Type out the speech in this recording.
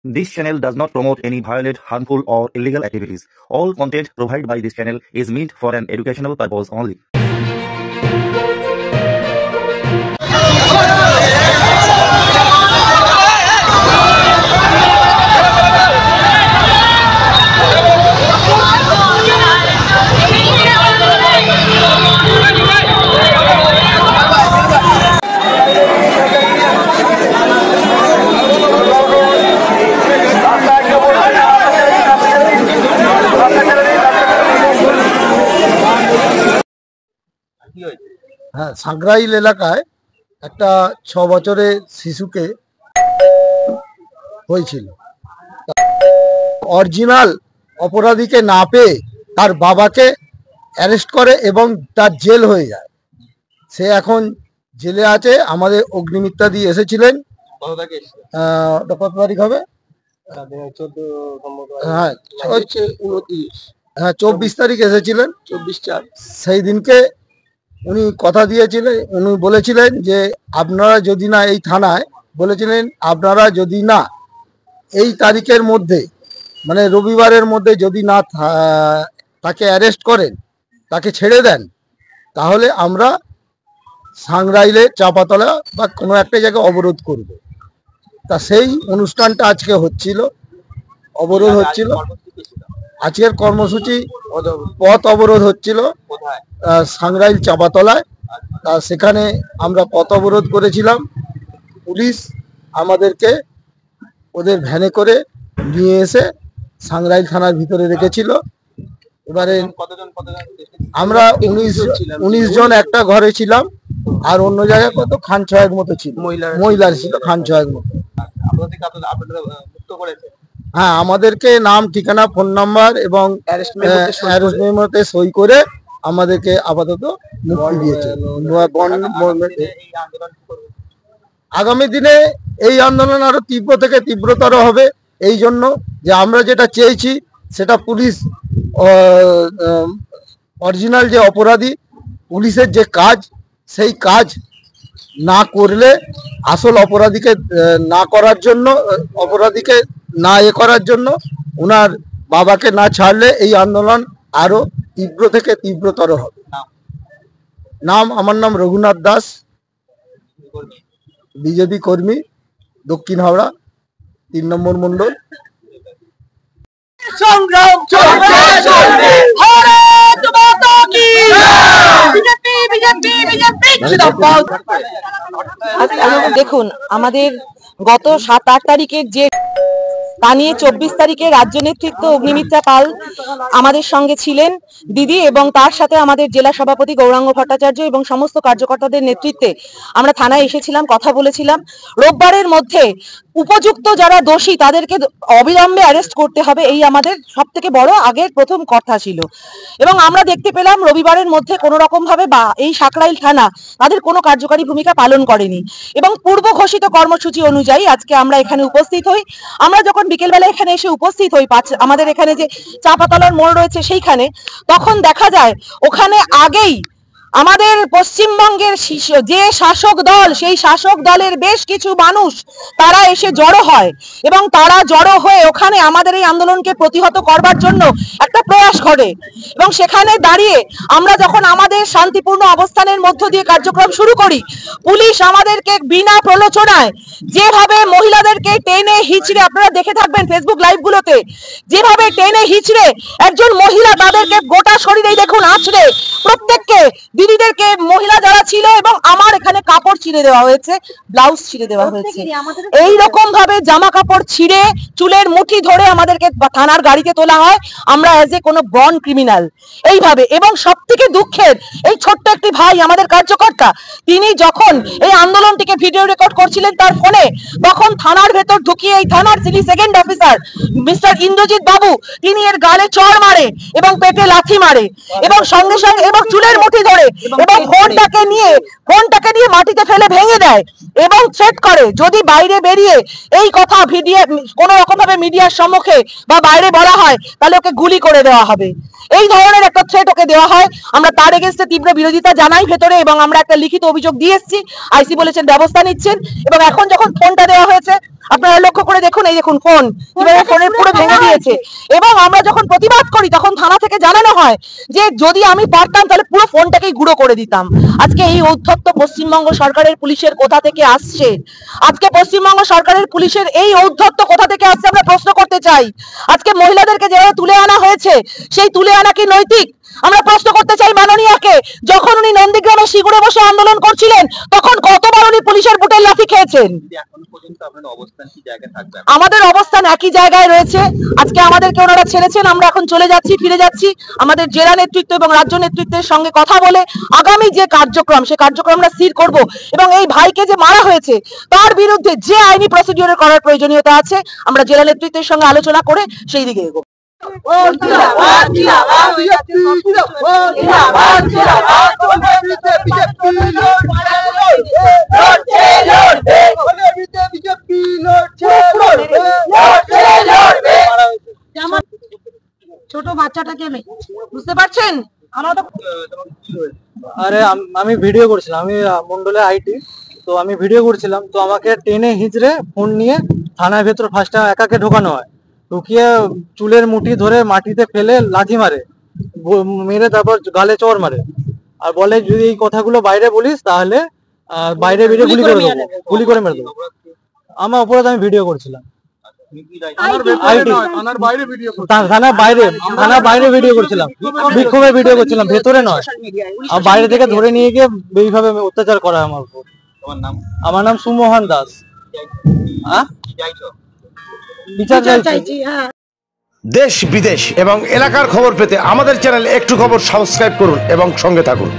This channel does not promote any violent, harmful, or illegal activities. All content provided by this channel is meant for an educational purpose only. হ্যাঁ, সাংগ্রাইল এলাকায় একটা 6 বছরের শিশুকে হয়েছিল। Original অপরাধীকে না পেয়ে তার বাবাকে অ্যারেস্ট করে এবং তার জেল হয়ে যায়। সে এখন জেলে আছে। আমাদের অগ্নিমিত্রা দিয়ে এসেছিলেন। কত তারিখ হবে? হ্যাঁ, 24 তারিখ এসেছিলেন। 24/4 সেই দিনকে উনি কথা দিয়েছিলেন। উনি বলেছিলেন যে আপনারা যদি না এই থানায় বলেছিলেন, আপনারা যদি না এই তারিখের মধ্যে মানে রবিবারের মধ্যে যদি না তাকে অ্যারেস্ট করেন, তাকে ছেড়ে দেন, তাহলে আমরা সাংগ্রাইলে চাপাতলা বা কোনো একটা জায়গায় অবরোধ করব। তা সেই অনুষ্ঠানটা আজকে হচ্ছিল, অবরোধ হচ্ছিল। আজকের কর্মসূচি পথ অবরোধ হচ্ছিল সাংগ্রাইল চাপাতলায়। সেখানে আমরা পথ অবরোধ করেছিলাম। পুলিশ আমাদেরকে ওদের ভ্যানে করে নিয়ে এসে সাংগ্রাইল থানার ভিতরে রেখেছিল। এবারে আমরা 19 জন একটা ঘরে ছিলাম, আর অন্য জায়গায় কত খান ছয়েক মতো ছিল, মহিলার ছিল খান ছয়েক মতো। হ্যাঁ, আমাদেরকে নাম, ঠিকানা, ফোন নাম্বার এবং অ্যারেস্ট মেমোতে সই করে আমাদেরকে আপাতত মুক্তি দিয়েছে। আগামী দিনে এই আন্দোলন আরো তীব্র থেকে তীব্রতর হবে। এই জন্য যে আমরা যেটা চেয়েছি সেটা পুলিশ অরিজিনাল যে অপরাধী, পুলিশের যে কাজ, সেই কাজ না করলে আসল অপরাধীকে না করার জন্য, অপরাধীকে না করার জন্য, ওনার বাবাকে না ছাড়লে এই আন্দোলন আরো তীব্র থেকে তীব্রতর হবে। আমার নাম রঘুনাথ দাস, বিজেপি কর্মী, দক্ষিণ হাওড়া 3 নম্বর মন্ডল। সংগ্রাম চলবে চলবে, ভারত মাতা কি বিজেপি বিজেপি বিজেপি জিন্দাবাদ। দেখুন, আমাদের গত 7-8 তারিখের যে তা নিয়ে 24 তারিখে রাজ্য নেতৃত্ব অগ্নিমিত্রা পাল আমাদের সঙ্গে ছিলেন দিদি, এবং তার সাথে আমাদের জেলা সভাপতি গৌরাঙ্গ ভট্টাচার্য এবং সমস্ত কার্যকর্তাদের নেতৃত্বে আমরা থানায় এসেছিলাম, কথা বলেছিলাম। রোববারের মধ্যে উপযুক্ত যারা দোষী তাদেরকে অবিলম্বে অ্যারেস্ট করতে হবে, এই আমাদের সব থেকে বড় আগের প্রথম কথা ছিল। এবং আমরা দেখতে পেলাম রবিবারের মধ্যে কোনো রকম ভাবে বা এই সাকরাইল থানা তাদের কোনো কার্যকারী ভূমিকা পালন করেনি। এবং পূর্ব ঘোষিত কর্মসূচি অনুযায়ী আজকে আমরা এখানে উপস্থিত হই। আমরা যখন বিকেলবেলা এখানে এসে উপস্থিত হই, আমাদের এখানে যে চাপাতলার মোড় রয়েছে সেইখানে, তখন দেখা যায় ওখানে আগেই আমাদের পশ্চিমবঙ্গের যে শাসক দল, সেই শাসক দলের বেশ কিছু মানুষ তারা এসে জড়ো হয়, এবং তারা জড়ো হয়ে ওখানে আমাদের এই আন্দোলনকে প্রতিহত করবার জন্য একটা প্রয়াস ঘটে। এবং সেখানে দাঁড়িয়ে আমরা যখন আমাদের শান্তিপূর্ণ অবস্থানের মধ্য দিয়ে কার্যক্রম শুরু করি, পুলিশ আমাদেরকে বিনা প্রলোচনায় যেভাবে মহিলাদেরকে টেনে হিচড়ে, আপনারা দেখে থাকবেন ফেসবুক লাইভগুলোতে, যেভাবে টেনে হিচড়ে একজন মহিলা তাদেরকে গোটা শরীরেই দেখুন আছড়ে, প্রত্যেককে দিদিদেরকে, মহিলা যারা ছিল, এবং আমার এখানে কাপড় ছিঁড়ে দেওয়া হয়েছে, ব্লাউজ ছিঁড়ে দেওয়া হয়েছে। এই রকম ভাবে জামা কাপড় ছিঁড়ে চুলের মুঠি ধরে আমাদেরকে থানার গাড়িতে তোলা হয়, আমরা এজ এ কোনো বর্ন ক্রিমিনাল এইভাবে। এবং সব থেকে দুঃখের, এই ছোট্ট একটি ভাই আমাদের কার্যকর্তা, তিনি যখন এই আন্দোলনটিকে ভিডিও রেকর্ড করছিলেন তার ফোনে, তখন থানার ভেতর ঢুকিয়ে এই থানার যিনি সেকেন্ড অফিসার মিস্টার ইন্দ্রজিৎ বাবু, তিনি এর গালে চড় মারে এবং পেটে লাথি মারে, এবং সঙ্গে সঙ্গে এবং চুলের মুঠি ধরে, এবং ফোনটাকে নিয়ে মাটিতে ফেলে ভেঙে দেয়, এবং থ্রেট করে যদি বাইরে বেরিয়ে এই কথা ভিডিও কোনো রকম ভাবে মিডিয়ার সম্মুখে বা বাইরে বলা হয় তাহলে ওকে গুলি করে দেওয়া হবে। এই ধরনের একটা থ্রেট ওকে দেওয়া হয়। আমরা তার এগেইনস্টে তীব্র বিরোধিতা জানাই ভেতরে, এবং আমরা একটা লিখিত অভিযোগ দিয়ে এসেছি। আইসি বলেছেন ব্যবস্থা নিচ্ছেন, এবং এখন যখন ফোনটা দেওয়া হয়েছে আপনারা লক্ষ্য করে দেখুন, এই দেখুন ফোন কিভাবে ফোনের পুরো ভেঙে দিয়েছে। এবং আমরা যখন প্রতিবাদ করি তখন থানা থেকে জানানো হয় যে যদি আমি পারতাম তাহলে পুরো ফোনটাকেই গুঁড়ো করে দিতাম। আজকে এই ঔদ্ধত্য পশ্চিমবঙ্গ সরকারের পুলিশের কোথা থেকে আসছে? আজকে পশ্চিমবঙ্গ সরকারের পুলিশের এই ঔদ্ধত্য কোথা থেকে আসছে আমরা প্রশ্ন করতে চাই। আজকে মহিলাদেরকে যেভাবে তুলে আনা হয়েছে সেই তুলে আনা কি নৈতিক? আমরা প্রশ্ন করতে চাই মাননীয়াকে, যখন উনি নন্দীগ্রামে সিগুড়ে বসে আন্দোলন করছিলেন তখন কতবার উনি পুলিশের বুটের লাঠি খেয়েছেন? আমাদের অবস্থান একই জায়গায় রয়েছে। আজকে আমাদেরকে ওনারা ছেড়েছেন, আমরা এখন চলে যাচ্ছি, ফিরে যাচ্ছি আমাদের জেলা নেতৃত্ব এবং রাজ্য নেতৃত্বের সঙ্গে কথা বলে আগামী যে কার্যক্রম সে কার্যক্রম আমরা স্থির করব। এবং এই ভাইকে যে মারা হয়েছে তার বিরুদ্ধে যে আইনি প্রসিডিওর করার প্রয়োজনীয়তা আছে আমরা জেলা নেতৃত্বের সঙ্গে আলোচনা করে সেই দিকে এগোবো। ছোট বাচ্চাটাকে বুঝতে পারছেন? আরে আমি ভিডিও করছিলাম, আমি মন্ডলে আইটি, তো আমি ভিডিও করছিলাম, তো আমাকে টেনে হিঁচড়ে ফোন নিয়ে থানার ভেতর ফার্স্টে একাকে ঢোকানো হয়, ঢুকিয়ে চুলের মুঠি ধরে মাটিতে ফেলে লাথি মারে, মেরে তারপর গালে চড় মারে, আর বলে যদি এই কথাগুলো বাইরে বলিস তাহলে বাইরে বেরিয়ে গুলি করে দেবো, গুলি করে মেরে দেবো। আমার অপরাধ, আমি ভিডিও করছিলাম থানার বাইরে ভিডিও করছিলাম, বিক্ষোভে ভিডিও করছিলাম, ভেতরে নয়। আর বাইরে থেকে ধরে নিয়ে গিয়ে এইভাবে অত্যাচার করা আমার উপর। আমার নাম সুমোহন দাস। বিচার চাইছি। দেশ বিদেশ এবং এলাকার খবর পেতে আমাদের চ্যানেল একটু খবর সাবস্ক্রাইব করুন এবং সঙ্গে থাকুন।